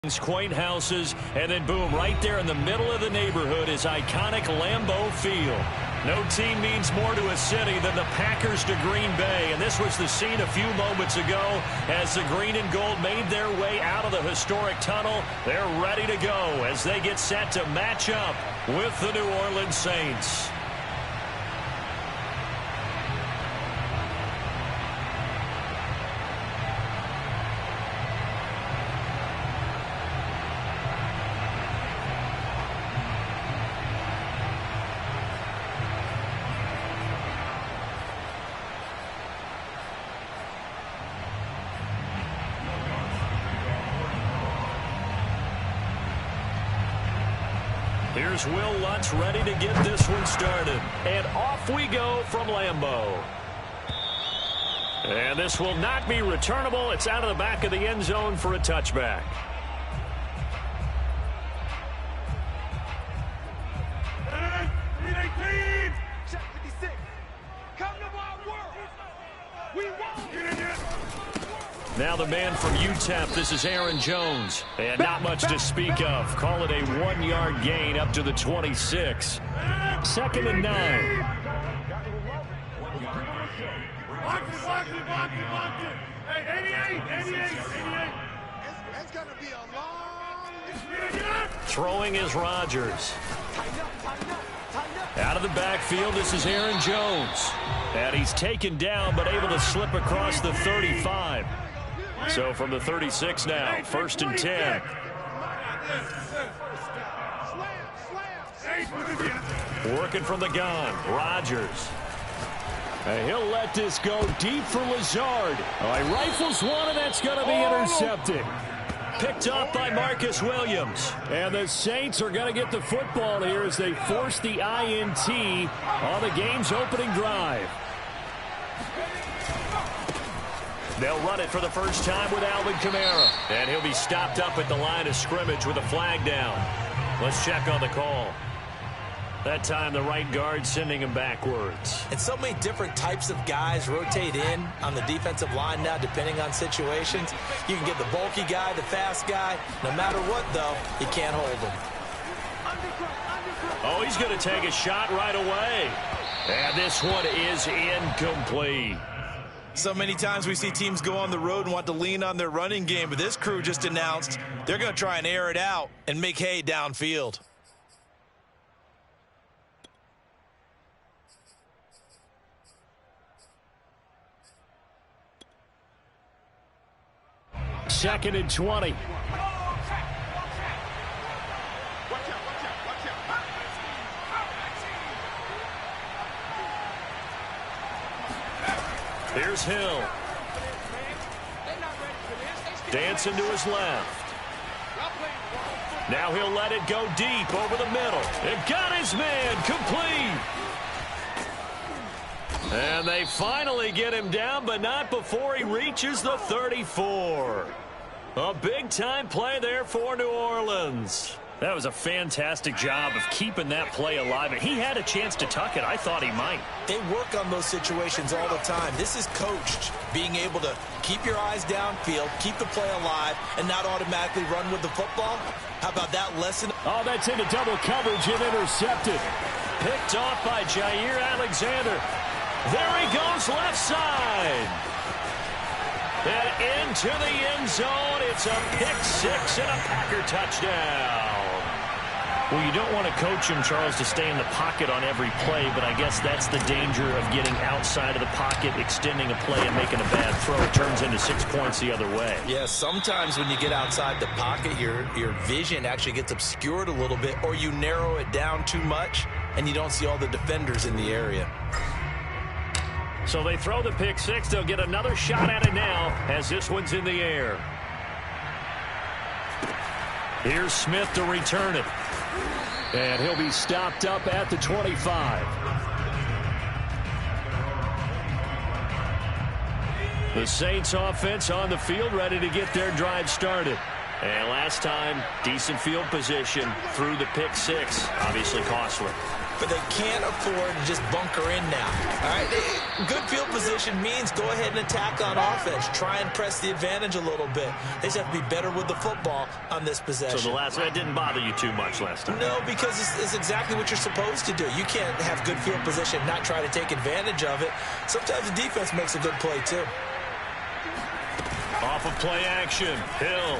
Quaint houses, and then boom, right there in the middle of the neighborhood is iconic Lambeau Field. No team means more to a city than the Packers to Green Bay, and this was the scene a few moments ago as the green and gold made their way out of the historic tunnel. They're ready to go as they get set to match up with the New Orleans Saints. Here's Will Lutz ready to get this one started. And off we go from Lambeau. And this will not be returnable. It's out of the back of the end zone for a touchback. Now the man from UTEP, this is Aaron Jones. And not much to speak of. Call it a 1-yard gain up to the 26. 2nd and 9. Throwing is Rodgers. Out of the backfield, this is Aaron Jones. And he's taken down, but able to slip across the 35. So from the 36 now, 1st and 10. Working from the gun, Rodgers. And he'll let this go deep for Lazard. He rifles one, and that's going to be intercepted. Picked up by Marcus Williams. And the Saints are going to get the football here as they force the INT on the game's opening drive. They'll run it for the first time with Alvin Kamara. And he'll be stopped up at the line of scrimmage with a flag down. Let's check on the call. That time the right guard sending him backwards. And so many different types of guys rotate in on the defensive line now depending on situations. You can get the bulky guy, the fast guy. No matter what, though, you can't hold him. Oh, he's going to take a shot right away. And this one is incomplete. So many times we see teams go on the road and want to lean on their running game, but this crew just announced they're going to try and air it out and make hay downfield. Second and 20. Here's Hill. Dancing to his left. Now he'll let it go deep over the middle. It got his man complete. And they finally get him down, but not before he reaches the 34. A big-time play there for New Orleans. That was a fantastic job of keeping that play alive. He had a chance to tuck it. I thought he might. They work on those situations all the time. This is coached, being able to keep your eyes downfield, keep the play alive, and not automatically run with the football. How about that lesson? Oh, that's into double coverage and intercepted. Picked off by Jair Alexander. There he goes, left side. And into the end zone. It's a pick-6 and a Packer touchdown. Well, you don't want to coach him, Charles, to stay in the pocket on every play, but I guess that's the danger of getting outside of the pocket, extending a play, and making a bad throw. It turns into 6 points the other way. Yeah, sometimes when you get outside the pocket, your vision actually gets obscured a little bit, or you narrow it down too much, and you don't see all the defenders in the area. So they throw the pick-6. They'll get another shot at it now as this one's in the air. Here's Smith to return it. And he'll be stopped up at the 25. The Saints offense on the field ready to get their drive started. And last time, decent field position through the pick-6. Obviously costly. but they can't afford to just bunker in now. All right, good field position means go ahead and attack on offense. Try and press the advantage a little bit. They just have to be better with the football on this possession. So the last one didn't bother you too much last time? No, because it's exactly what you're supposed to do. You can't have good field position and not try to take advantage of it. Sometimes the defense makes a good play, too. Off of play action, Hill.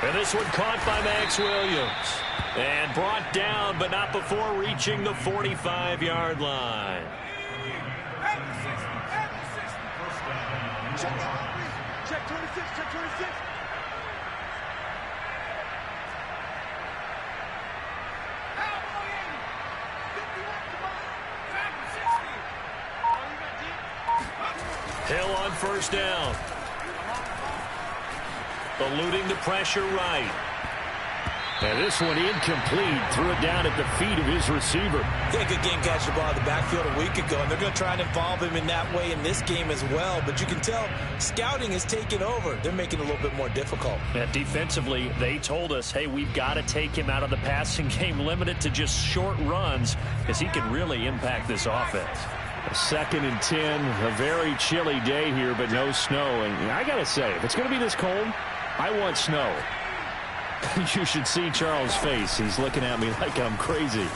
And this one caught by Max Williams. And brought down, but not before reaching the 45-yard line. Check 26, check 26. Hill on first down. Eluding the pressure right. And this one incomplete. Threw it down at the feet of his receiver. Yeah, good game catching the ball in the backfield a week ago, and they're going to try and involve him in that way in this game as well. But you can tell scouting is taking over. They're making it a little bit more difficult. Yeah, defensively, they told us, hey, we've got to take him out of the passing game, limited to just short runs, because he can really impact this offense. A 2nd and 10, a very chilly day here, but no snow. And I got to say, if it's going to be this cold, I want snow. You should see Charles' face. He's looking at me like I'm crazy.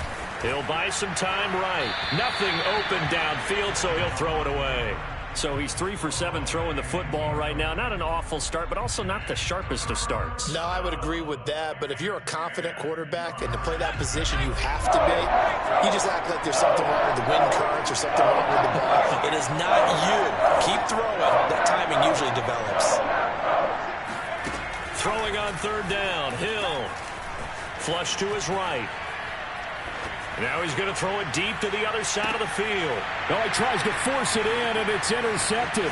He'll buy some time right. Nothing open downfield, so he'll throw it away. So he's 3 for 7 throwing the football right now. Not an awful start, but also not the sharpest of starts. No, I would agree with that. But if you're a confident quarterback and to play that position you have to be, you just act like there's something wrong with the wind currents or something wrong with the ball. It is not you. Keep throwing. That timing usually develops. Throwing on 3rd down, Hill. Flush to his right. Now he's going to throw it deep to the other side of the field. Oh, he tries to force it in, and it's intercepted.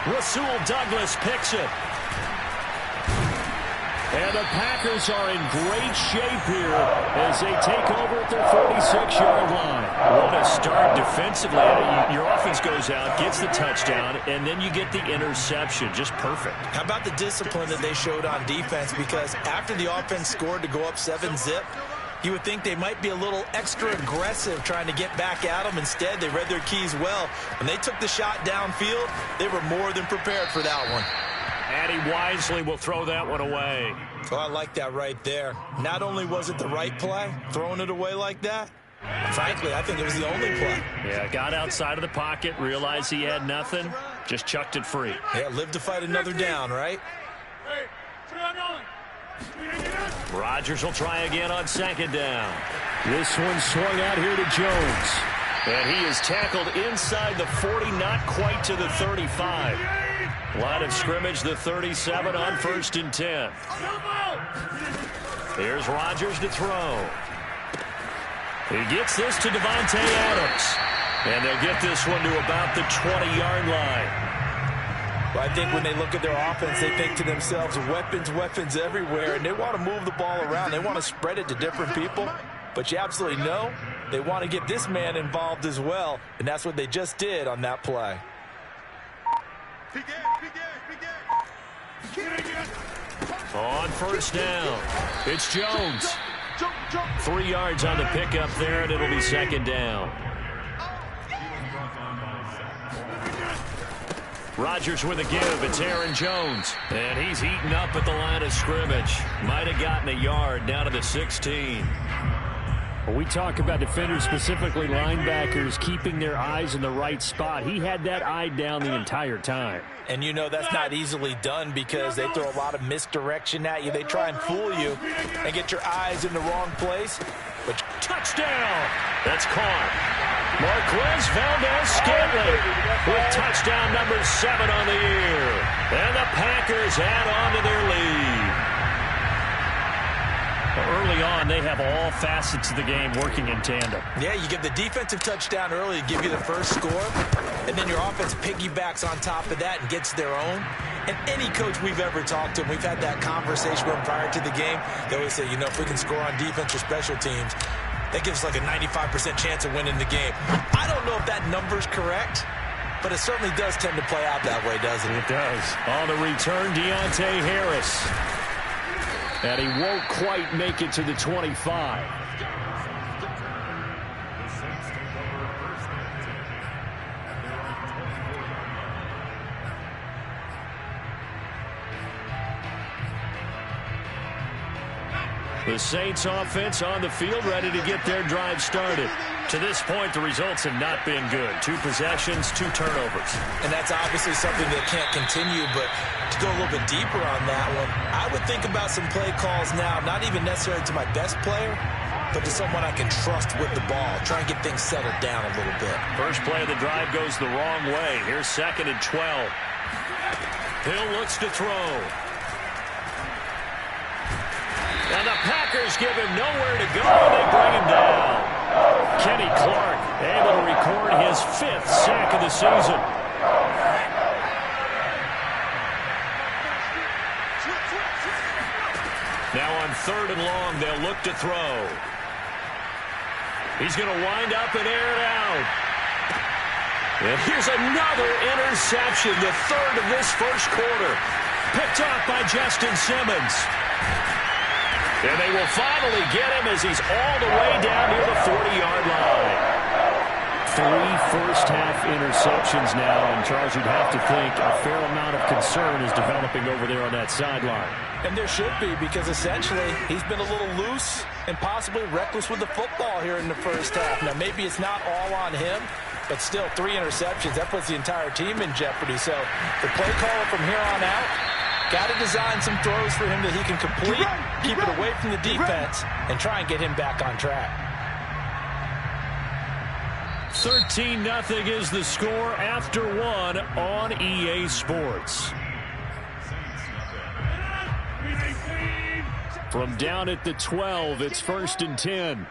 Rasul Douglas picks it. And the Packers are in great shape here as they take over at their 46-yard line. What a start defensively. Your offense goes out, gets the touchdown, and then you get the interception. Just perfect. How about the discipline that they showed on defense? Because after the offense scored to go up 7-zip, you would think they might be a little extra aggressive trying to get back at them. Instead, they read their keys well. When they took the shot downfield, they were more than prepared for that one. And he wisely will throw that one away. Oh, I like that right there. Not only was it the right play, throwing it away like that, frankly, I think it was the only play. Yeah, got outside of the pocket, realized he had nothing, just chucked it free. Yeah, live to fight another down, right? Rodgers will try again on 2nd down. This one swung out here to Jones. And he is tackled inside the 40, not quite to the 35. Line of scrimmage, the 37 on 1st and 10. Here's Rodgers to throw. He gets this to Devontae Adams. And they'll get this one to about the 20-yard line. Well, I think when they look at their offense, they think to themselves, weapons everywhere, and they want to move the ball around. They want to spread it to different people. But you absolutely know they want to get this man involved as well, and that's what they just did on that play. On 1st down, it's Jones. 3 yards on the pickup there, and it'll be 2nd down. Rodgers with a give. It's Aaron Jones. And he's eaten up at the line of scrimmage. Might have gotten a yard down to the 16. When we talk about defenders, specifically linebackers, keeping their eyes in the right spot, he had that eye down the entire time. And you know that's not easily done because they throw a lot of misdirection at you. They try and fool you and get your eyes in the wrong place. But touchdown! That's caught. Marquez Valdez-Scantling with touchdown number 7 on the year. And the Packers add on to their lead. Early on, they have all facets of the game working in tandem. Yeah, you get the defensive touchdown early to give you the first score, and then your offense piggybacks on top of that and gets their own. And any coach we've ever talked to, we've had that conversation with them prior to the game, they always say, you know, if we can score on defense or special teams, that gives us like a 95% chance of winning the game. I don't know if that number's correct, but it certainly does tend to play out that way, doesn't it? It does. On the return, Deontay Harris. And he won't quite make it to the 25. The Saints offense on the field, ready to get their drive started. To this point, the results have not been good. 2 possessions, 2 turnovers. And that's obviously something that can't continue, but to go a little bit deeper on that one, I would think about some play calls now, not even necessarily to my best player, but to someone I can trust with the ball. Try and get things settled down a little bit. First play of the drive goes the wrong way. Here's 2nd and 12. Hill looks to throw. And the Packers give him nowhere to go, and they bring him down. Kenny Clark able to record his 5th sack of the season. Now on 3rd and long, they'll look to throw. He's going to wind up and air it out. And here's another interception, the 3rd of this first quarter. Picked off by Justin Simmons. And they will finally get him as he's all the way down near the 40-yard line. 3 first-half interceptions now, and Charles, you'd have to think a fair amount of concern is developing over there on that sideline. And there should be, because essentially he's been a little loose and possibly reckless with the football here in the first half. Now, maybe it's not all on him, but still 3 interceptions. That puts the entire team in jeopardy. So the play caller from here on out, got to design some throws for him that he can complete, keep it away from the defense, and try and get him back on track. 13-0 is the score after 1 on EA Sports. From down at the 12, it's 1st and 10.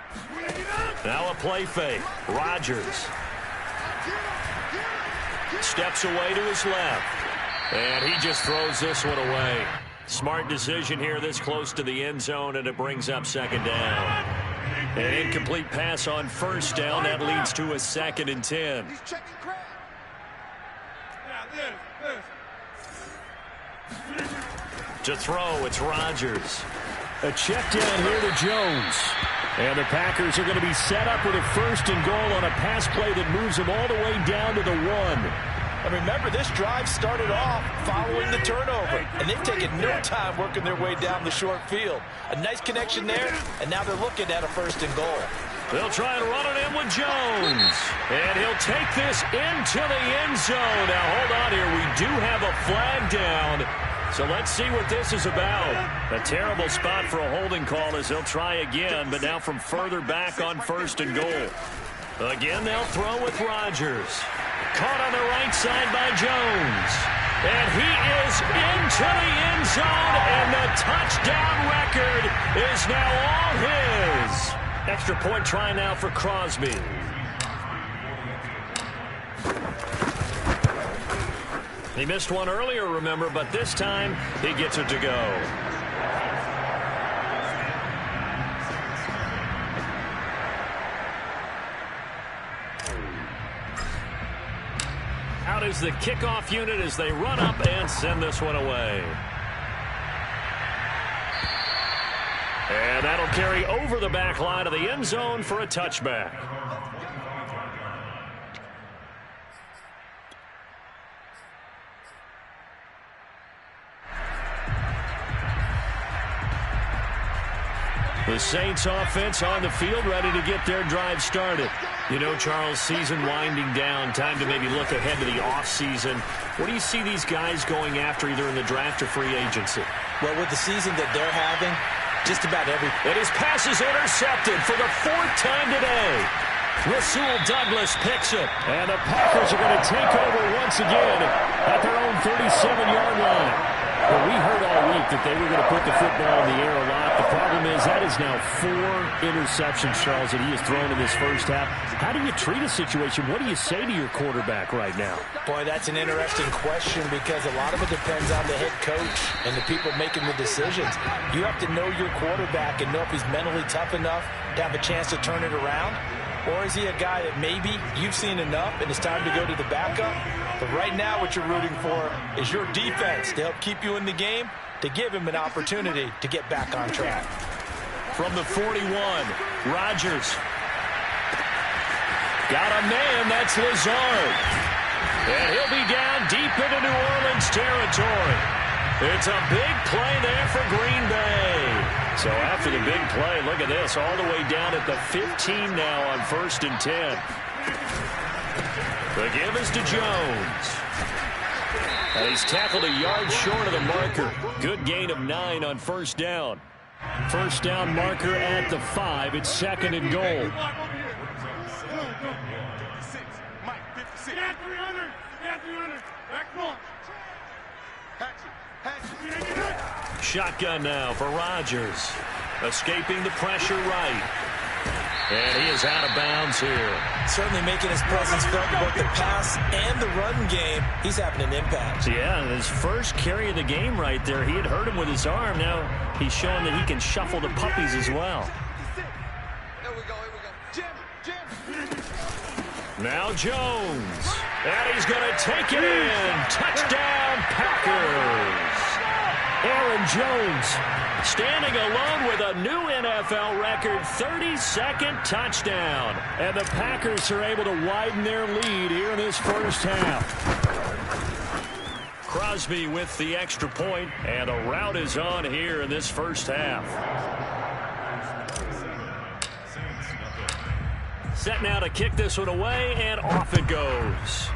Now a play fake. Rodgers steps away to his left. And he just throws this one away. Smart decision here this close to the end zone, and it brings up 2nd down. An incomplete pass on 1st down. That leads to a 2nd and 10. To throw, it's Rodgers. A check down here to Jones. And the Packers are going to be set up with a 1st and goal on a pass play that moves them all the way down to the 1. And remember, this drive started off following the turnover, and they've taken no time working their way down the short field. A nice connection there, and now they're looking at a 1st and goal. They'll try and run it in with Jones. And he'll take this into the end zone. Now, hold on here. We do have a flag down. So let's see what this is about. A terrible spot for a holding call as they'll try again, but now from further back on 1st and goal. Again, they'll throw with Rodgers. Caught on the right side by Jones. And he is into the end zone, and the touchdown record is now all his. Extra point try now for Crosby. He missed one earlier, remember, but this time he gets it to go. Out is the kickoff unit as they run up and send this one away. And that'll carry over the back line of the end zone for a touchback. The Saints offense on the field ready to get their drive started. You know, Charles, season winding down, time to maybe look ahead to the offseason. What do you see these guys going after either in the draft or free agency? Well, with the season that they're having, just about every... And his pass is intercepted for the 4th time today. Rasul Douglas picks it. And the Packers are going to take over once again at their own 37-yard line. Well, we heard all week that they were going to put the football in the air a lot. The problem is that is now 4 interceptions, Charles, that he has thrown in this first half. How do you treat a situation? What do you say to your quarterback right now? Boy, that's an interesting question because a lot of it depends on the head coach and the people making the decisions. You have to know your quarterback and know if he's mentally tough enough to have a chance to turn it around. Or is he a guy that maybe you've seen enough and it's time to go to the backup? But right now what you're rooting for is your defense to help keep you in the game to give him an opportunity to get back on track. From the 41, Rodgers. Got a man, that's Lazard. And he'll be down deep into New Orleans territory. It's a big play there for Green Bay. So after the big play, look at this, all the way down at the 15 now on 1st and 10. The give is to Jones. And he's tackled a yard short of the marker. Good gain of 9 on 1st down. 1st down marker at the 5. It's 2nd and goal. Shotgun now for Rodgers. Escaping the pressure right. And he is out of bounds here. Certainly making his presence felt in both the pass and the run game. He's having an impact. Yeah, his first carry of the game right there. He had hurt him with his arm. Now he's showing that he can shuffle the puppies as well. Here we go. Jim. Now Jones. And he's going to take it in. Touchdown, Packers. Aaron Jones standing alone with a new NFL record 32nd touchdown. And the Packers are able to widen their lead here in this first half. Crosby with the extra point, and a rout is on here in this first half. Set now to kick this one away, and off it goes.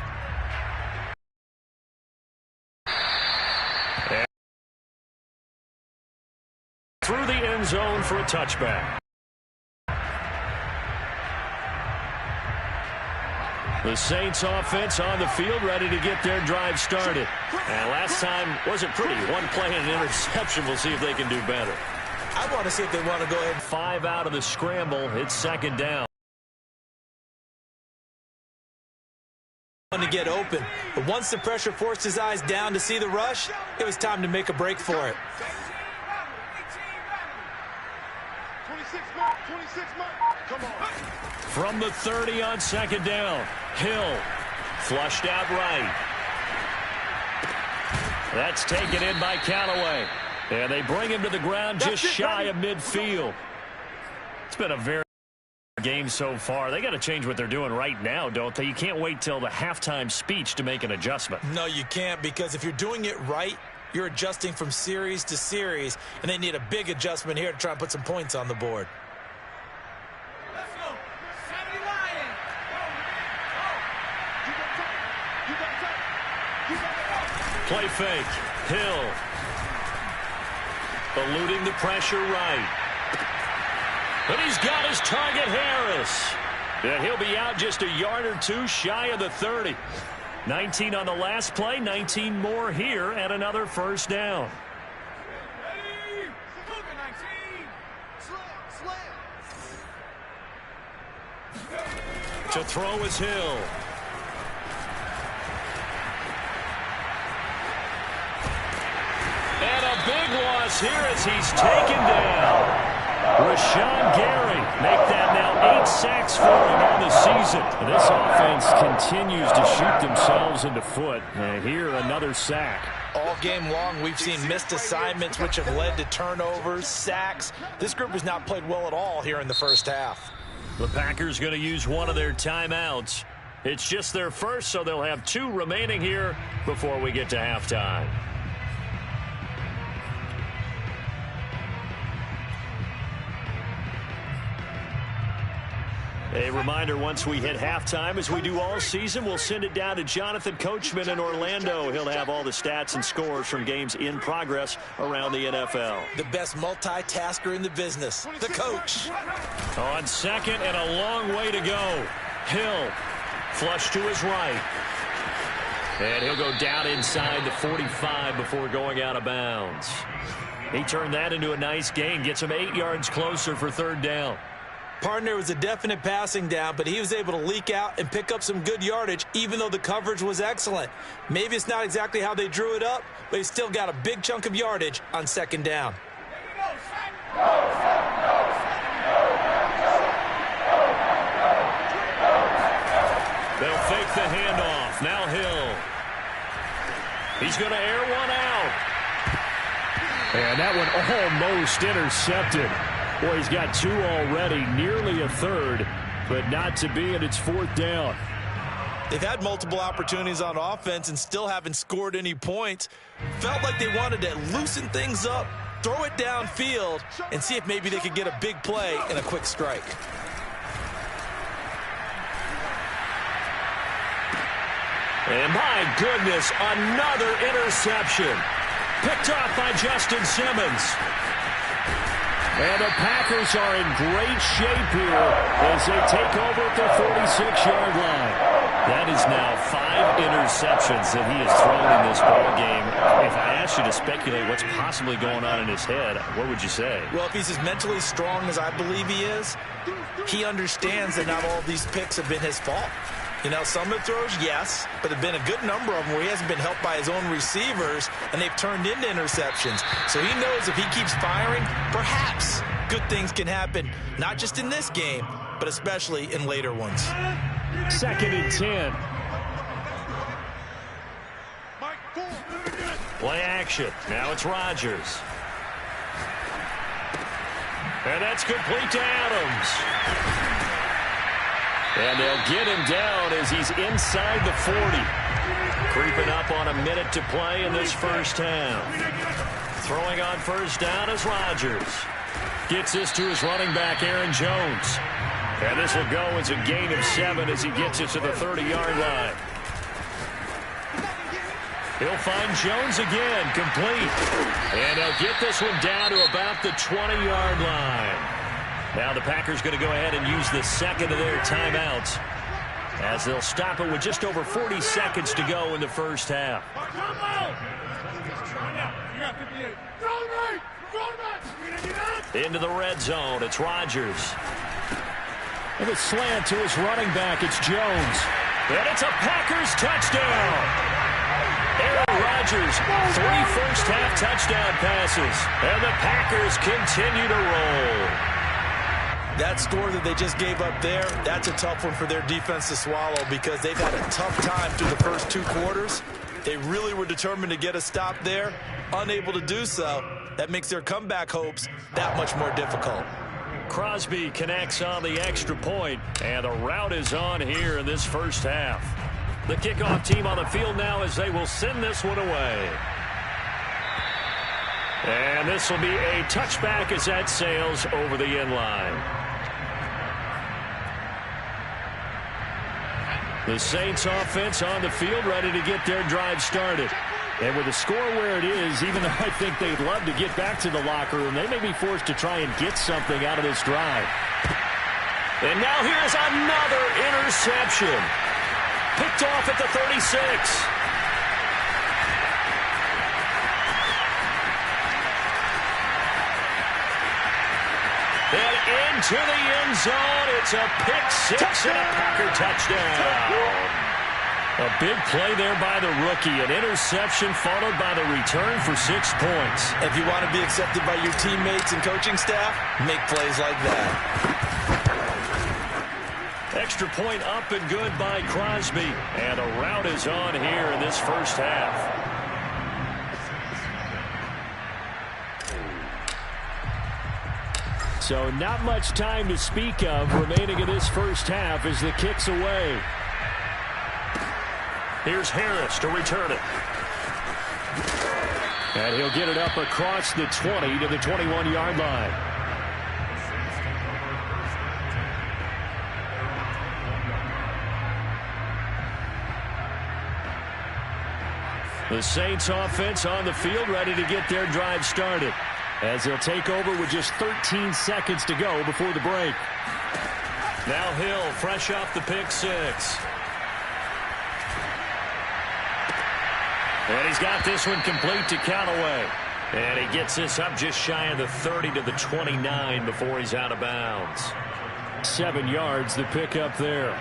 And through the end zone for a touchback. The Saints offense on the field ready to get their drive started. And last time wasn't pretty. One play and an interception. We'll see if they can do better. I want to see if they want to go ahead. 5 out of the scramble. It's 2nd down. To get open. But once the pressure forced his eyes down to see the rush, it was time to make a break for it. 26 mark. Come on. From the 30 on 2nd down. Hill flushed out right. That's taken in by Callaway. And they bring him to the ground just shy of midfield. It's been a very game so far. They got to change what they're doing right now, don't they? You can't wait till the halftime speech to make an adjustment. No, you can't, because if you're doing it right, you're adjusting from series to series, and they need a big adjustment here to try and put some points on the board. Let's go. Sammy Lion. Play fake. Hill. Eluding the pressure right. But he's got his target, Harris. And he'll be out just a yard or two shy of the 30. 19 on the last play, 19 more here at another first down. To throw is Hill. And a big loss here as he's taken down. Rashawn Gary make that now 8 sacks for him on the season. And this offense continues to shoot themselves in the foot. And here another sack. All game long, we've seen missed assignments, which have led to turnovers, sacks. This group has not played well at all here in the first half. The Packers going to use one of their timeouts. It's just their first, so they'll have 2 remaining here before we get to halftime. A reminder, once we hit halftime, as we do all season, we'll send it down to Jonathan Coachman in Orlando. He'll have all the stats and scores from games in progress around the NFL. The best multitasker in the business, the coach. On second and a long way to go. Hill, flush to his right. And he'll go down inside the 45 before going out of bounds. He turned that into a nice gain, gets him 8 yards closer for 3rd down. Partner was a definite passing down, but he was able to leak out and pick up some good yardage, even though the coverage was excellent. Maybe it's not exactly how they drew it up, but he still got a big chunk of yardage on 2nd down. They'll fake the handoff. Now Hill. He's going to air one out. And that one almost intercepted. Boy, he's got 2 already, nearly a third, but not to be, and it's 4th down. They've had multiple opportunities on offense and still haven't scored any points. Felt like they wanted to loosen things up, throw it downfield, and see if maybe they could get a big play and a quick strike. And my goodness, another interception. Picked off by Justin Simmons. And the Packers are in great shape here as they take over at the 46-yard line. That is now 5 interceptions that he has thrown in this ball game. If I asked you to speculate what's possibly going on in his head, what would you say? Well, if he's as mentally strong as I believe he is, he understands that not all of these picks have been his fault. You know, some of the throws, yes, but there have been a good number of them where he hasn't been helped by his own receivers, and they've turned into interceptions. So he knows if he keeps firing, perhaps good things can happen, not just in this game, but especially in later ones. 2nd and 10. Play action. Now it's Rodgers. And that's complete to Adams. And they'll get him down as he's inside the 40. Creeping up on a minute to play in this first half. Throwing on first down is Rodgers. Gets this to his running back, Aaron Jones. And this will go as a gain of 7 as he gets it to the 30-yard line. He'll find Jones again, complete. And he'll get this one down to about the 20-yard line. Now the Packers going to go ahead and use the second of their timeouts as they'll stop it with just over 40 seconds to go in the first half. Into the red zone, it's Rodgers. And a slant to his running back, it's Jones. And it's a Packers touchdown. Aaron Rodgers, 3 first-half touchdown passes. And the Packers continue to roll. That score that they just gave up there, that's a tough one for their defense to swallow because they've had a tough time through the first 2 quarters. They really were determined to get a stop there, unable to do so. That makes their comeback hopes that much more difficult. Crosby connects on the extra point, and the route is on here in this first half. The kickoff team on the field now as they will send this one away. And this will be a touchback as that sails over the end line. The Saints offense on the field ready to get their drive started. And with the score where it is, even though I think they'd love to get back to the locker room, they may be forced to try and get something out of this drive. And now here's another interception. Picked off at the 36. And into the end zone, it's a pick 6 and a Packer touchdown. A big play there by the rookie. An interception followed by the return for 6 points. If you want to be accepted by your teammates and coaching staff, make plays like that. Extra point up and good by Crosby. And a route is on here in this first half. So not much time to speak of remaining in this first half as the kick's away. Here's Harris to return it. And he'll get it up across the 20 to the 21-yard line. The Saints offense on the field ready to get their drive started as they'll take over with just 13 seconds to go before the break. Now Hill, fresh off the pick 6. And he's got this one complete to Callaway. And he gets this up just shy of the 30 to the 29 before he's out of bounds. 7 yards, the pickup there.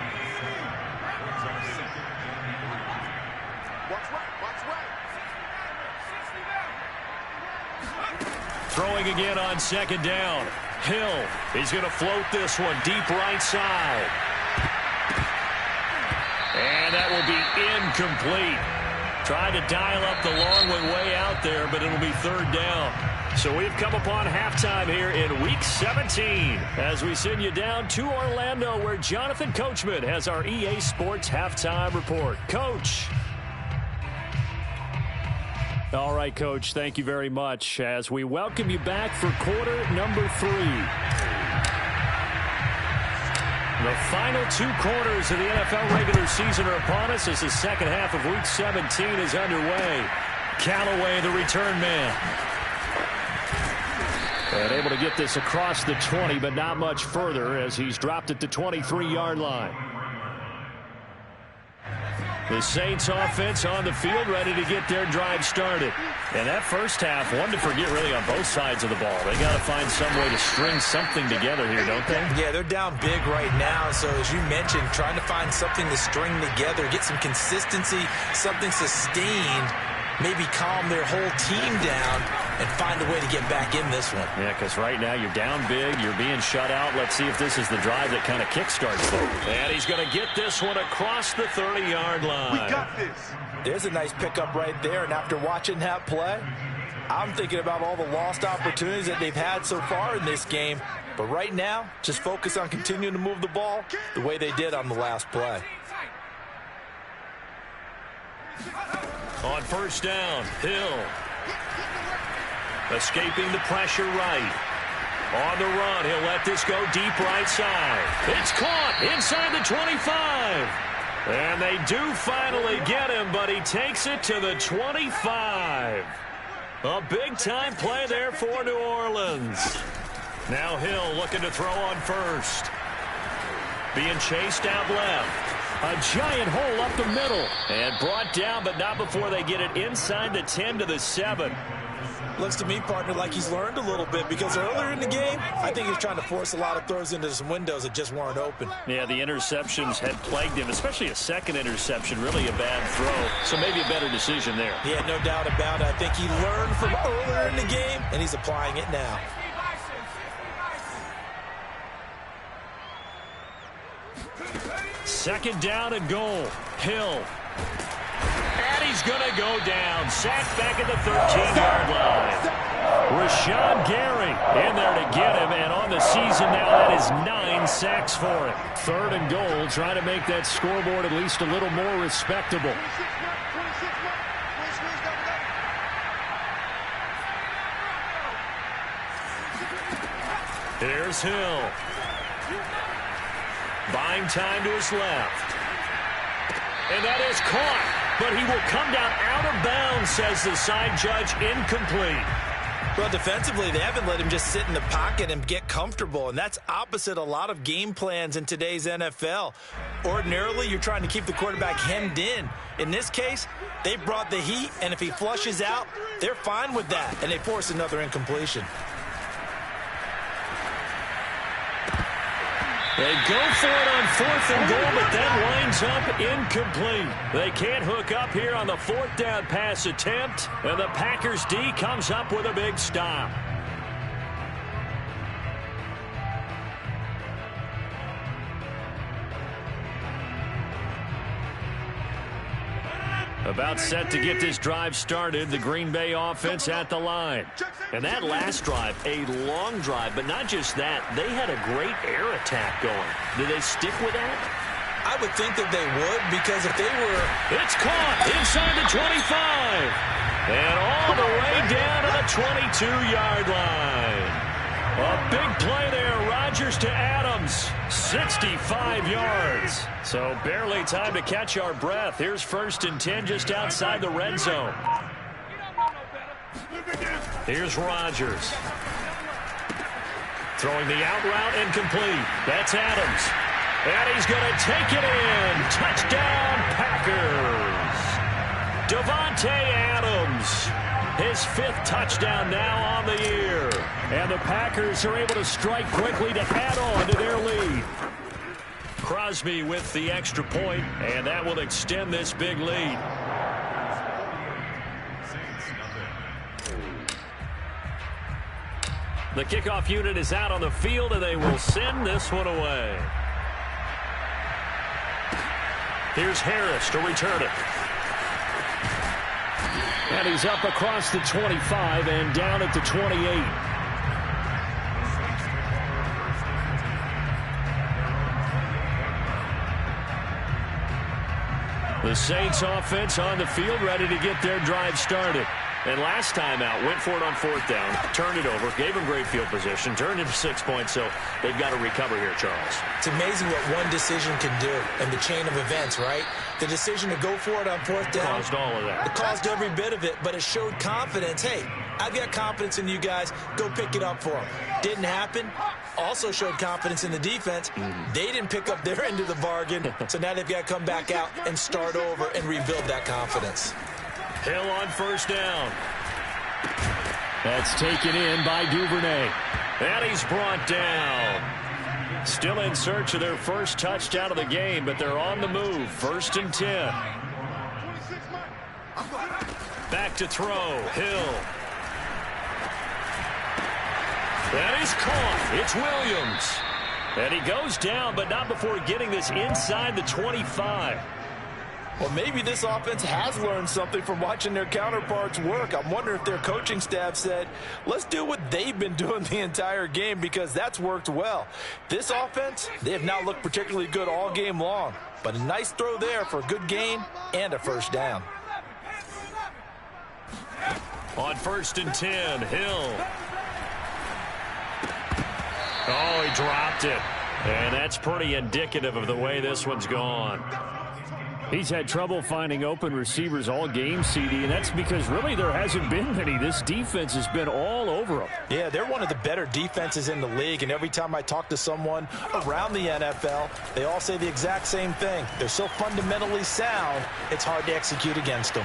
Throwing again on second down. Hill, he's going to float this one deep right side. And that will be incomplete. Tried to dial up the long one way out there, but it'll be third down. So we've come upon halftime here in Week 17 as we send you down to Orlando where Jonathan Coachman has our EA Sports Halftime Report. Coach. All right, Coach, thank you very much as we welcome you back for quarter number 3. The final 2 quarters of the NFL regular season are upon us as the second half of Week 17 is underway. Callaway, the return man. And able to get this across the 20, but not much further as he's dropped it to 23-yard line. The Saints offense on the field ready to get their drive started. And that first half, one to forget really on both sides of the ball. They got to find some way to string something together here, don't they? Yeah, they're down big right now. So as you mentioned, trying to find something to string together, get some consistency, something sustained, maybe calm their whole team down and find a way to get back in this one. Yeah, because right now you're down big, you're being shut out. Let's see if this is the drive that kind of kickstarts them. And he's going to get this one across the 30-yard line. We got this. There's a nice pickup right there, and after watching that play, I'm thinking about all the lost opportunities that they've had so far in this game. But right now, just focus on continuing to move the ball the way they did on the last play. On first down, Hill. Escaping the pressure right. On the run, he'll let this go deep right side. It's caught inside the 25. And they do finally get him, but he takes it to the 25. A big-time play there for New Orleans. Now Hill looking to throw on first. Being chased out left. A giant hole up the middle. And brought down, but not before they get it inside the 10 to the 7. Looks to me, partner, like he's learned a little bit because earlier in the game, I think he's trying to force a lot of throws into some windows that just weren't open. Yeah, the interceptions had plagued him, especially a second interception, really a bad throw. So maybe a better decision there. Yeah, no doubt about it. I think he learned from earlier in the game, and he's applying it now. Second down and goal. Hill. And he's going to go down. Sacked back at the 13-yard line. Rashawn Gary in there to get him. And on the season now, that is 9 sacks for him. Third and goal, trying to make that scoreboard at least a little more respectable. Here's Hill. Buying time to his left. And that is caught. But he will come down out of bounds, says the side judge, incomplete. Well, defensively, they haven't let him just sit in the pocket and get comfortable, and that's opposite a lot of game plans in today's NFL. Ordinarily, you're trying to keep the quarterback hemmed in. In this case, they brought the heat, and if he flushes out, they're fine with that, and they force another incompletion. They go for it on fourth and goal, but that winds up incomplete. They can't hook up here on the fourth down pass attempt, and the Packers D comes up with a big stop. About set to get this drive started, the Green Bay offense at the line. And that last drive, a long drive, but not just that, they had a great air attack going. Did they stick with that? I would think that they would, because if they were... It's caught inside the 25. And all the way down to the 22-yard line. A big play there, Rodgers to Adams, 65 yards. So barely time to catch our breath. Here's first and 10 just outside the red zone. Here's Rodgers. Throwing the out route incomplete. That's Adams. And he's going to take it in. Touchdown, Packers. Davante Adams. His 5th touchdown now on the year. And the Packers are able to strike quickly to add on to their lead. Crosby with the extra point, and that will extend this big lead. The kickoff unit is out on the field, and they will send this one away. Here's Harris to return it. And he's up across the 25 and down at the 28. The Saints offense on the field, ready to get their drive started. And last time out, went for it on 4th down, turned it over, gave them great field position, turned into 6 points, so they've got to recover here, Charles. It's amazing what one decision can do in the chain of events, right? The decision to go for it on 4th down. Caused all of that. It caused every bit of it, but it showed confidence. Hey, I've got confidence in you guys. Go pick it up for them. Didn't happen. Also showed confidence in the defense. They didn't pick up their end of the bargain, so now they've got to come back out and start over and rebuild that confidence. Hill on 1st down. That's taken in by Duvernay. And he's brought down. Still in search of their first touchdown of the game, but they're on the move. 1st and 10. Back to throw. Hill. And he's caught. It's Williams. And he goes down, but not before getting this inside the 25. Well, maybe this offense has learned something from watching their counterparts work. I'm wondering if their coaching staff said, let's do what they've been doing the entire game, because that's worked well. This offense, they have not looked particularly good all game long, but a nice throw there for a good gain and a 1st down. On 1st and 10, Hill. Oh, he dropped it. And that's pretty indicative of the way this one's gone. He's had trouble finding open receivers all game, CD, and that's because really there hasn't been many. This defense has been all over them. Yeah, they're one of the better defenses in the league, and every time I talk to someone around the NFL, they all say the exact same thing. They're so fundamentally sound, it's hard to execute against them.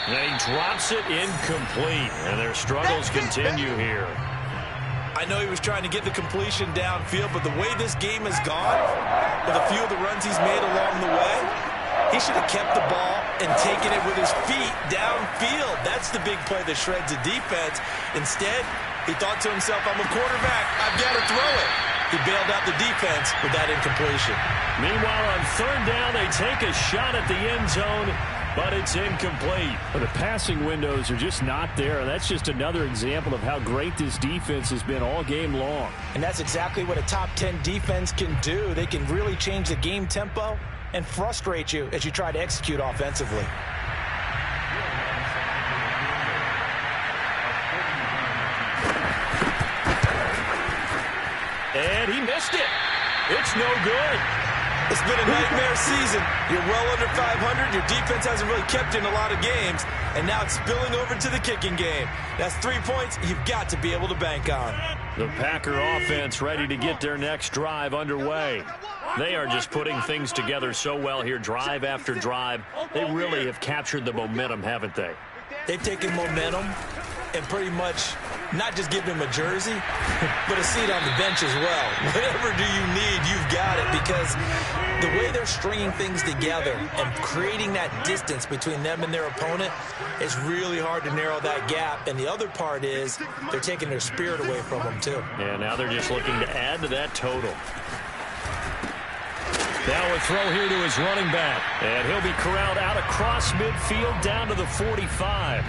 And he drops it incomplete, and their struggles continue here. I know he was trying to get the completion downfield, but the way this game has gone, with a few of the runs he's made along the way, he should have kept the ball and taken it with his feet downfield. That's the big play that shreds the defense. Instead, he thought to himself, I'm a quarterback, I've got to throw it. He bailed out the defense with that incompletion. Meanwhile, on 3rd down, they take a shot at the end zone, but it's incomplete. The passing windows are just not there. That's just another example of how great this defense has been all game long. And that's exactly what a top 10 defense can do. They can really change the game tempo and frustrate you as you try to execute offensively. And he missed it. It's no good. It's been a nightmare season. You're well under 500. Your defense hasn't really kept you in a lot of games. And now it's spilling over to the kicking game. That's 3 points you've got to be able to bank on. The Packer offense ready to get their next drive underway. They are just putting things together so well here, drive after drive. They really have captured the momentum, haven't they? They've taken momentum and pretty much not just give him a jersey, but a seat on the bench as well. Whatever do you need, you've got it, because the way they're stringing things together and creating that distance between them and their opponent, it's really hard to narrow that gap. And the other part is they're taking their spirit away from them, too. Yeah, now they're just looking to add to that total. Now a throw here to his running back, and he'll be corralled out across midfield down to the 45.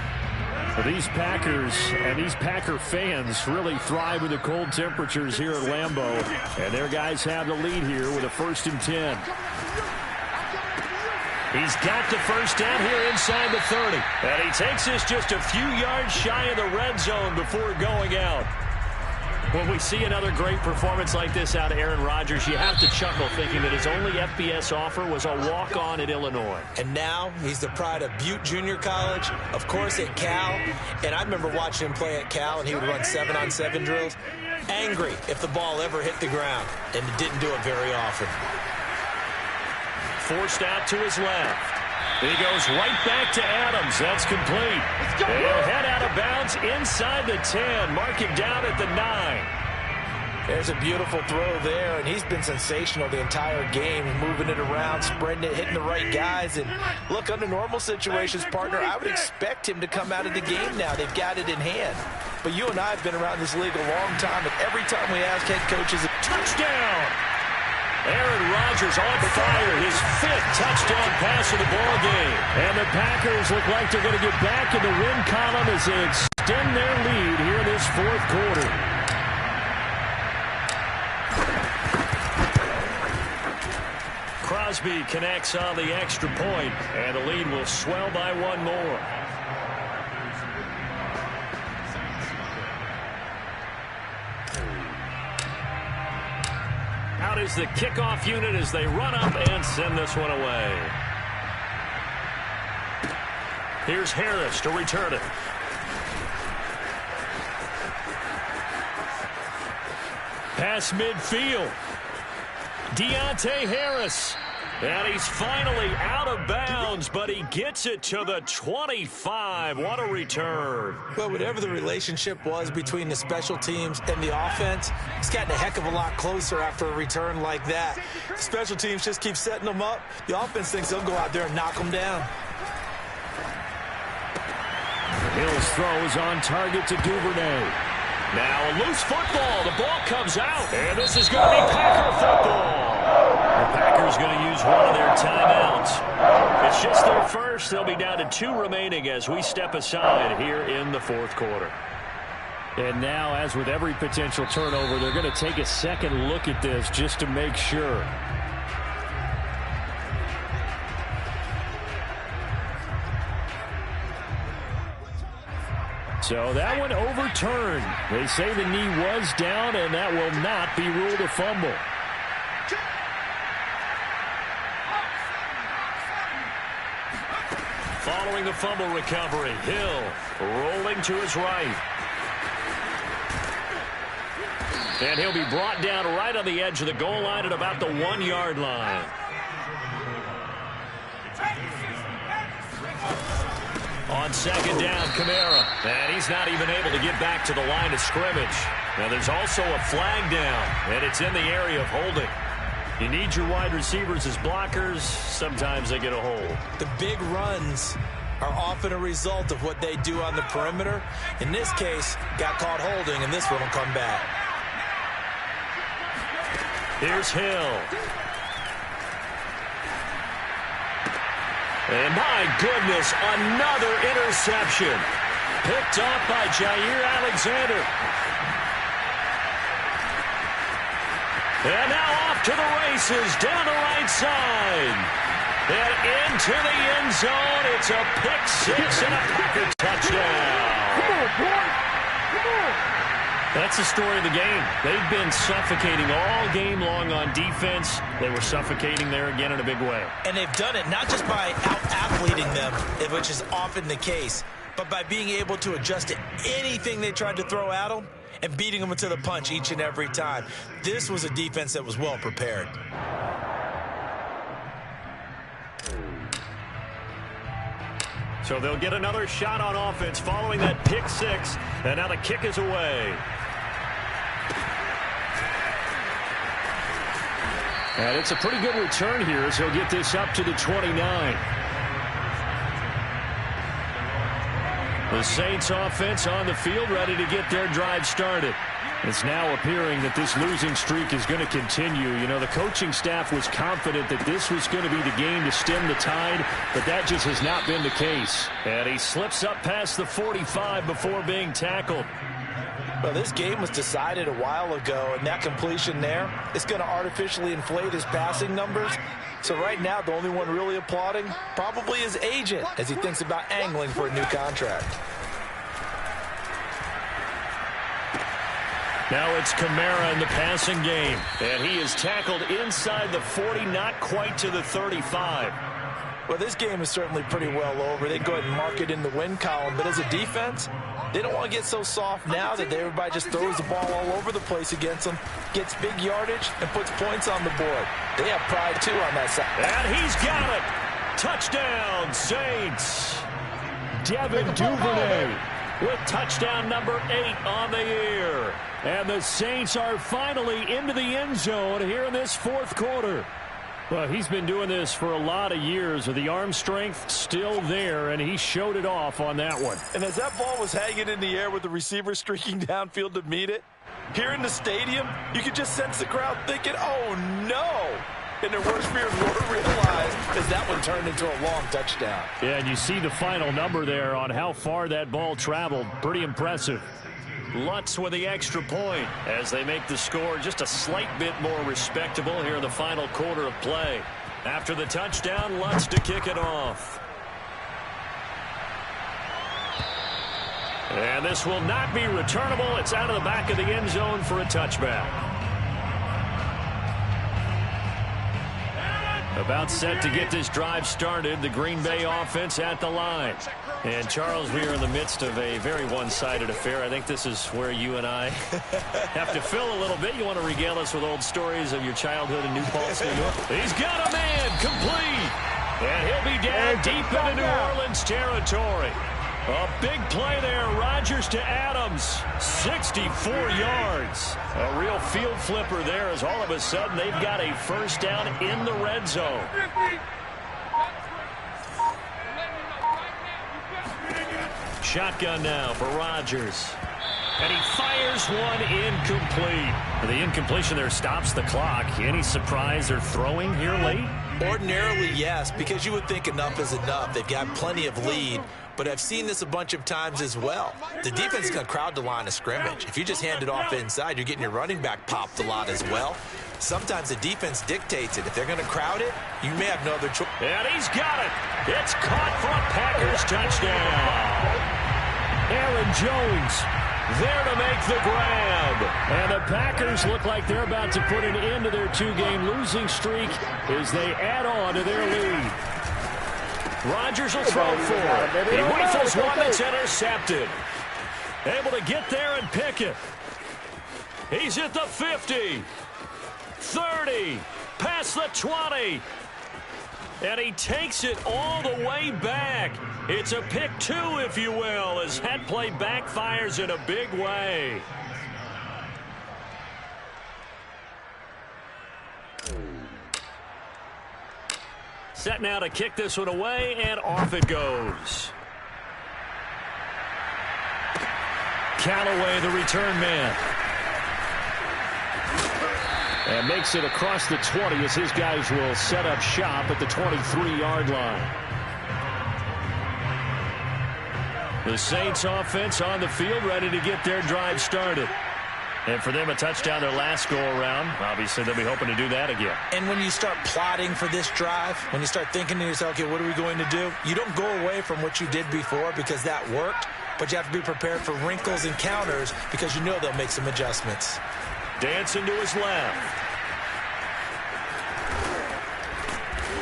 These Packers and these Packer fans really thrive with the cold temperatures here at Lambeau, and their guys have the lead here with a 1st and 10. He's got the 1st down here inside the 30, and he takes this just a few yards shy of the red zone before going out. When we see another great performance like this out of Aaron Rodgers, you have to chuckle thinking that his only FBS offer was a walk-on at Illinois. And now he's the pride of Butte Junior College, of course at Cal. And I remember watching him play at Cal, and he would run 7-on-7 drills. Angry if the ball ever hit the ground, and he didn't do it very often. Forced out to his left. He goes right back to Adams. That's complete. And he'll head out of bounds inside the 10. Mark him down at the 9. There's a beautiful throw there, and he's been sensational the entire game, moving it around, spreading it, hitting the right guys. And look, under normal situations, partner, I would expect him to come out of the game now. They've got it in hand. But you and I have been around this league a long time, and every time we ask head coaches, touchdown! Aaron Rodgers on fire, his 5th touchdown pass of the ball game. And the Packers look like they're going to get back in the win column as they extend their lead here in this 4th quarter. Crosby connects on the extra point, and the lead will swell by 1 more. Out is the kickoff unit as they run up and send this one away. Here's Harris to return it. Pass midfield. Deontay Harris. And he's finally out of bounds, but he gets it to the 25. What a return. Well, whatever the relationship was between the special teams and the offense, it's gotten a heck of a lot closer after a return like that. The special teams just keep setting them up. The offense thinks they'll go out there and knock them down. Hill's throw is on target to Duvernay. Now a loose football. The ball comes out. And this is going to be Packer football. The Packers going to use one of their timeouts. It's just their first. They'll be down to 2 remaining as we step aside here in the 4th quarter. And now, as with every potential turnover, they're going to take a second look at this just to make sure. So that one overturned. They say the knee was down, and that will not be ruled a fumble. Following the fumble recovery, Hill rolling to his right. And he'll be brought down right on the edge of the goal line at about the 1-yard line. On 2nd down, Kamara. And he's not even able to get back to the line of scrimmage. Now there's also a flag down, and it's in the area of holding. You need your wide receivers as blockers. Sometimes they get a hold. The big runs are often a result of what they do on the perimeter. In this case, got caught holding, and this one will come back. Here's Hill. And my goodness, another interception. Picked off by Jair Alexander. And now off to the races, down the right side. And into the end zone. It's a pick 6 and a Packer touchdown. Come on, boy. Come on. That's the story of the game. They've been suffocating all game long on defense. They were suffocating there again in a big way. And they've done it not just by out-athleting them, which is often the case, but by being able to adjust to anything they tried to throw at them and beating them to the punch each and every time. This was a defense that was well prepared. So they'll get another shot on offense following that pick 6. And now the kick is away. And it's a pretty good return here as he'll get this up to the 29. The Saints offense on the field ready to get their drive started. It's now appearing that this losing streak is going to continue. You know, the coaching staff was confident that this was going to be the game to stem the tide, but that just has not been the case. And he slips up past the 45 before being tackled. Well, this game was decided a while ago, and that completion there is going to artificially inflate his passing numbers. So right now, the only one really applauding probably his agent as he thinks about angling for a new contract. Now it's Kamara in the passing game, and he is tackled inside the 40, not quite to the 35. Well, this game is certainly pretty well over. They go ahead and mark it in the win column, but as a defense, they don't want to get so soft now that everybody just throws the ball all over the place against them, gets big yardage, and puts points on the board. They have pride, too, on that side. And he's got it. Touchdown, Saints. Devin Duvernay with touchdown number 8 on the year. And the Saints are finally into the end zone here in this 4th quarter. Well, he's been doing this for a lot of years. The arm strength still there, and he showed it off on that one. And as that ball was hanging in the air with the receiver streaking downfield to meet it, here in the stadium, you could just sense the crowd thinking, oh, no. And their worst fears were realized as that one turned into a long touchdown. Yeah, and you see the final number there on how far that ball traveled. Pretty impressive. Lutz with the extra point as they make the score just a slight bit more respectable here in the final quarter of play. After the touchdown, Lutz to kick it off. And this will not be returnable. It's out of the back of the end zone for a touchback. About set to get this drive started. The Green Bay offense at the line. And, Charles, we are in the midst of a very one-sided affair. I think this is where you and I have to fill a little bit. You want to regale us with old stories of your childhood in New Paltz, New York? He's got a man complete. And he'll be down deep into New Orleans territory. A big play there. Rodgers to Adams. 64 yards. A real field flipper there as all of a sudden they've got a first down in the red zone. Shotgun now for Rodgers. And he fires one incomplete. The incompletion there stops the clock. Any surprise they're throwing here late? Ordinarily, yes, because you would think enough is enough. They've got plenty of lead. But I've seen this a bunch of times as well. The defense is going to crowd the line of scrimmage. If you just hand it off inside, you're getting your running back popped a lot as well. Sometimes the defense dictates it. If they're going to crowd it, you may have no other choice. And he's got it. It's caught for a Packers touchdown. Aaron Jones there to make the grab. And the Packers look like they're about to put an end to their two-game losing streak as they add on to their lead. Rodgers will throw for it. He rifles one that's intercepted. Able to get there and pick it. He's at the 50. 30. Past the 20. And he takes it all the way back. It's a pick two, if you will, as that play backfires in a big way. Set now to kick this one away, and off it goes. Callaway, the return man. And makes it across the 20 as his guys will set up shop at the 23-yard line. The Saints offense on the field ready to get their drive started. And for them, a touchdown their last go-around. Obviously, they'll be hoping to do that again. And when you start plotting for this drive, when you start thinking to yourself, okay, what are we going to do? You don't go away from what you did before because that worked, but you have to be prepared for wrinkles and counters because you know they'll make some adjustments. Dancing to his left.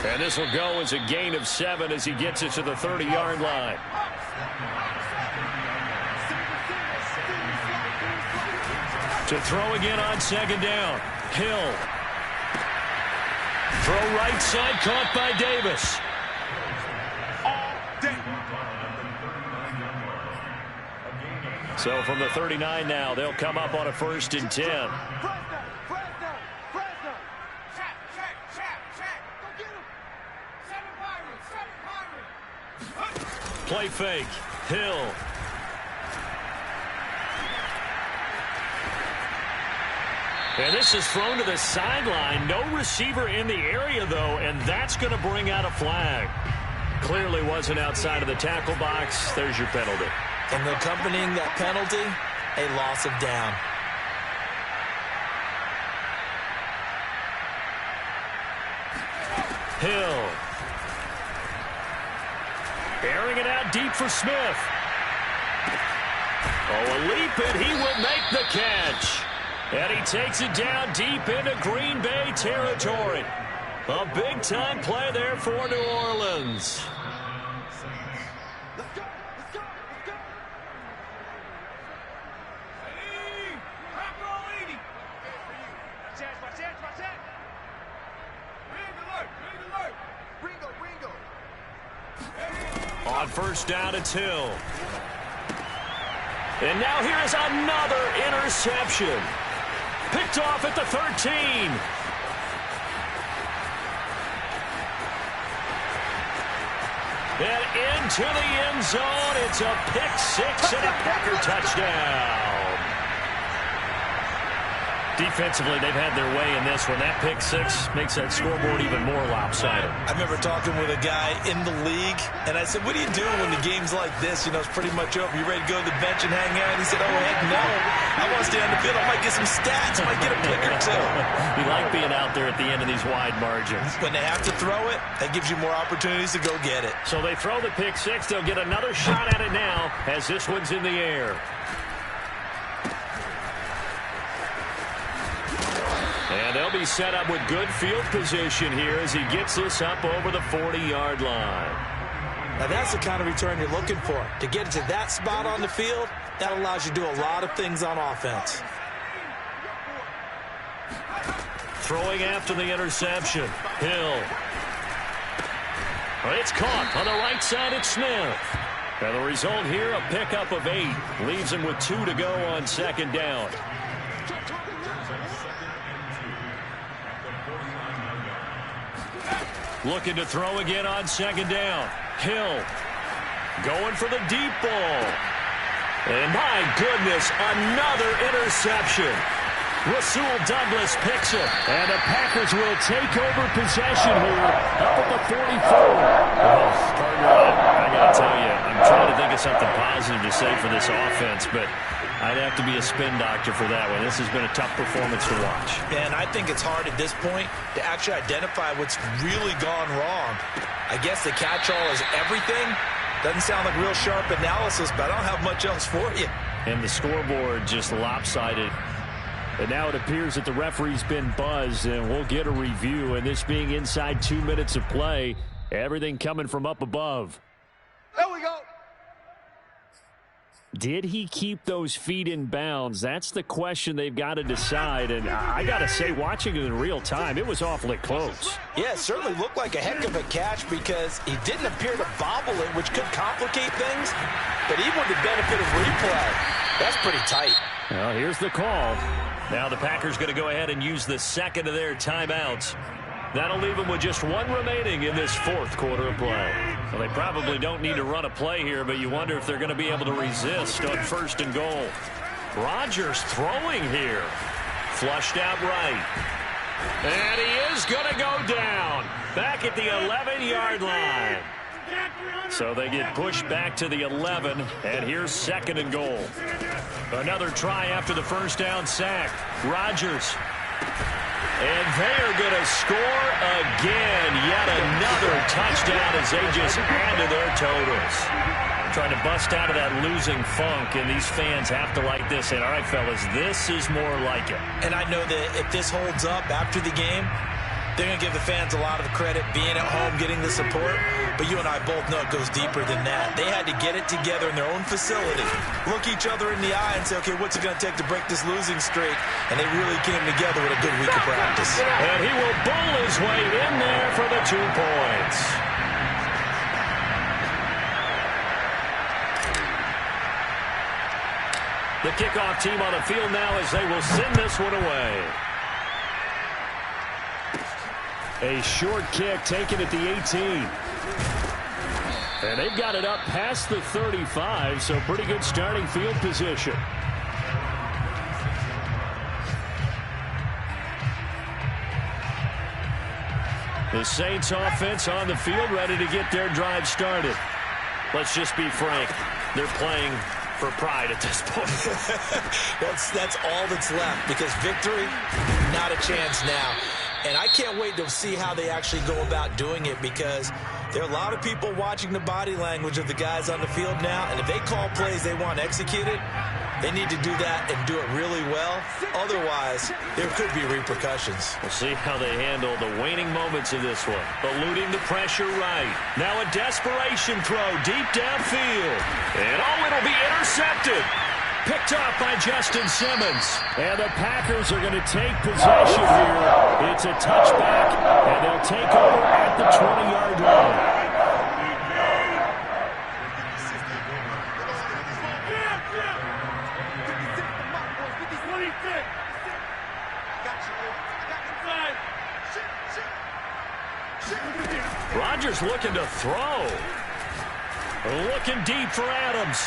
And this will go as a gain of 7 as he gets it to the 30-yard line. To throw again on second down. Hill. Throw right side, caught by Davis. So from the 39 now, they'll come up on a 1st and 10. Play fake. Hill. And this is thrown to the sideline. No receiver in the area, though, and that's going to bring out a flag. Clearly wasn't outside of the tackle box. There's your penalty. And accompanying that penalty, a loss of down. Hill. Airing it out deep for Smith. Oh, a leap, and he will make the catch. And he takes it down deep into Green Bay territory. A big-time play there for New Orleans. On 1st down, it's Hill. And now here is another interception. Picked off at the 13. into the end zone. It's a pick six and a Packer touchdown. Defensively, they've had their way in this one. That pick six makes that scoreboard even more lopsided. I remember talking with a guy in the league, and I said, what do you do when the game's like this? You know, it's pretty much over. You ready to go to the bench and hang out? And he said, oh, heck no. I want to stay on the field. I might get some stats. I might get a pick or two. You like being out there at the end of these wide margins. When they have to throw it, that gives you more opportunities to go get it. So they throw the pick six. They'll get another shot at it now as this one's in the air. And they'll be set up with good field position here as he gets this up over the 40-yard line. Now that's the kind of return you're looking for. To get it to that spot on the field, that allows you to do a lot of things on offense. Throwing after the interception. Hill. It's caught on the right side at Smith. And the result here, a pickup of 8. Leaves him with 2 to go on second down. Looking to throw again on second down. Hill going for the deep ball. And my goodness, another interception. Rasul Douglas picks it. And the Packers will take over possession here up at the 44. Partner, I got to tell you, I'm trying to think of something positive to say for this offense, but I'd have to be a spin doctor for that one. This has been a tough performance to watch. And I think it's hard at this point to actually identify what's really gone wrong. I guess the catch-all is everything. Doesn't sound like real sharp analysis, but I don't have much else for you. And the scoreboard just lopsided. And now it appears that the referee's been buzzed, and we'll get a review. And this being inside 2 minutes of play, everything coming from up above. There we go. Did he keep those feet in bounds? That's the question they've got to decide. And I got to say, watching it in real time, it was awfully close. Yeah, it certainly looked like a heck of a catch because he didn't appear to bobble it, which could complicate things. But even with the benefit of replay, that's pretty tight. Well, here's the call. Now the Packers going to go ahead and use the second of their timeouts. That'll leave them with just 1 remaining in this fourth quarter of play. Well, they probably don't need to run a play here, but you wonder if they're going to be able to resist on 1st and goal. Rodgers throwing here. Flushed out right. And he is going to go down. Back at the 11-yard line. So they get pushed back to the 11, and here's 2nd and goal. Another try after the first down sack. Rodgers. And they are going to score again. Yet another touchdown as they just add to their totals. Trying to bust out of that losing funk, and these fans have to like this. And all right, fellas, this is more like it. And I know that if this holds up after the game, they're going to give the fans a lot of credit being at home, getting the support. But you and I both know it goes deeper than that. They had to get it together in their own facility, look each other in the eye and say, okay, what's it going to take to break this losing streak? And they really came together with a good week of practice. And he will bowl his way in there for the 2 points. The kickoff team on the field now as they will send this one away. A short kick taken at the 18. And they've got it up past the 35, so pretty good starting field position. The Saints offense on the field ready to get their drive started. Let's just be frank. They're playing for pride at this point. That's all that's left because victory, not a chance now. And I can't wait to see how they actually go about doing it because there are a lot of people watching the body language of the guys on the field now. And if they call plays they want executed, they need to do that and do it really well. Otherwise, there could be repercussions. We'll see how they handle the waning moments of this one. Eluding the pressure right. Now a desperation throw deep downfield. And it'll be intercepted. Picked off by Justin Simmons. And the Packers are going to take possession here. It's a touchback, and they'll take over at the 20-yard line. Rodgers looking to throw. Looking deep for Adams.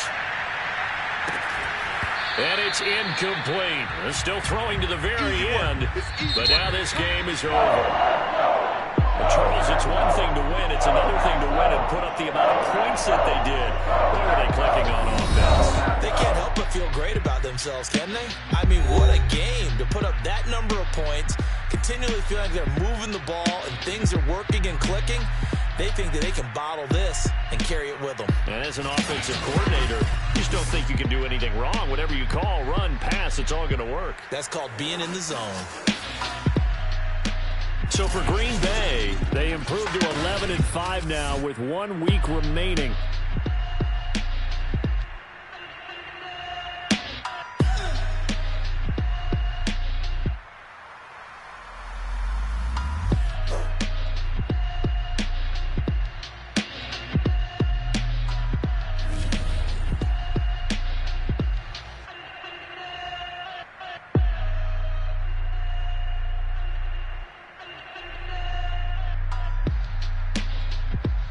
And it's incomplete. They're still throwing to the very end, but now this game is over. Well, Charles, it's one thing to win. It's another thing to win and put up the amount of points that they did. Where were they clicking on offense? They can't help but feel great about themselves, can they? I mean, what a game to put up that number of points, continually feel like they're moving the ball and things are working and clicking. They think that they can bottle this and carry it with them. And as an offensive coordinator, you just don't think you can do anything wrong. Whatever you call, run, pass, it's all going to work. That's called being in the zone. So for Green Bay, they improved to 11-5 now with 1 week remaining.